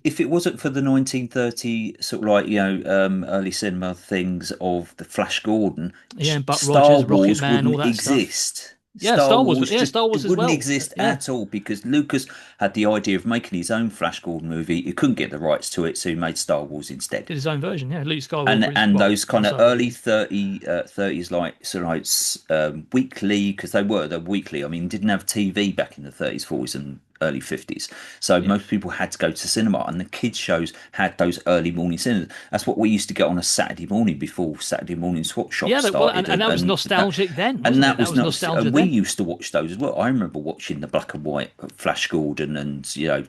if it wasn't for the 1930 sort of like, early cinema things of the Flash Gordon, Yeah, and Buck Star Rogers, Rocket Wars Man, all wouldn't that stuff. exist. Yeah, Star Star Wars. Wars Yeah, just Star it Wars as wouldn't well. exist Yeah, at all because Lucas had the idea of making his own Flash Gordon movie. He couldn't get the rights to it, so he made Star Wars instead. did his own version. Yeah, Luke and Skywalker is and well, those not kind of Star Wars. early 30s like sort of like weekly, because they're weekly. I mean, didn't have TV back in the 30s, 40s, and early 50s, so Yeah, most people had to go to cinema, and the kids shows had those early morning cinemas. That's what we used to get on a Saturday morning before Saturday morning swap yeah. shops Well, started, and that was nostalgic then, and wasn't it? that That was was not, nostalgia and we then. used to watch those as well. I remember watching the black and white Flash Gordon, and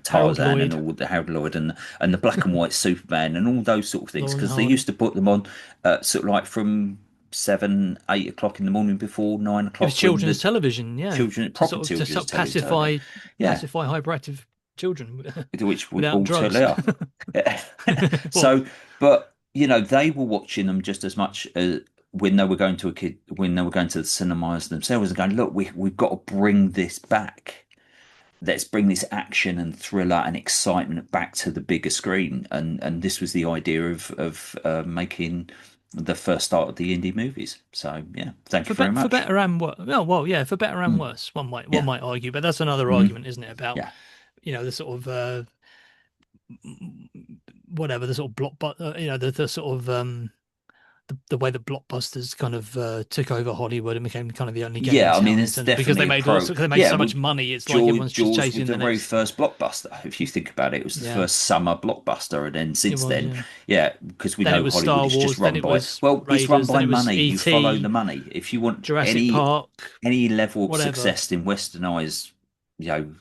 Harold Tarzan, and Lloyd, all the Harold Lloyd, and the black and white Superman, and all those sort of things, Lauren because they Hardy. used to put them on sort of like from 7, 8 o'clock in the morning before nine It was o'clock when children's the television. Yeah, proper to children's sort of television over. Yeah, pacify hyperactive children which we without all drugs. totally are. Yeah. Well, So, but they were watching them just as much as when they were going to when they were going to the cinemas themselves and going, look, we've got to bring this back. Let's bring this action and thriller and excitement back to the bigger screen. And this was the idea of making the first start of the indie movies. So yeah, thank you very for much. better and worse. Well, yeah, for better and Mm, worse. One yeah. might argue, but that's another Mm, argument, isn't it? About yeah. the sort of whatever the sort of the sort of the way that blockbusters kind of took over Hollywood and became kind of the only game in Yeah, I mean, town in it's terms of because definitely they a made pro. because they made Yeah, so well, much money. It's like Jaws, everyone's just Jaws was chasing the the very next. first blockbuster. If you think about it, it was the Yeah, first summer blockbuster, and then it since was. then, Yeah. yeah, because we Then it know was Hollywood Star is just Wars. Then run it by, was well, it's run Raiders. Then by it was money. You follow E.T., the money. If you want Jurassic Park, any level of whatever. success in westernized, you know,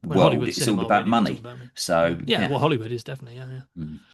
When world, Hollywood it's all cinema about really was all money. about me. Yeah, So yeah. yeah. Well, Hollywood is definitely. Yeah, yeah. Mm.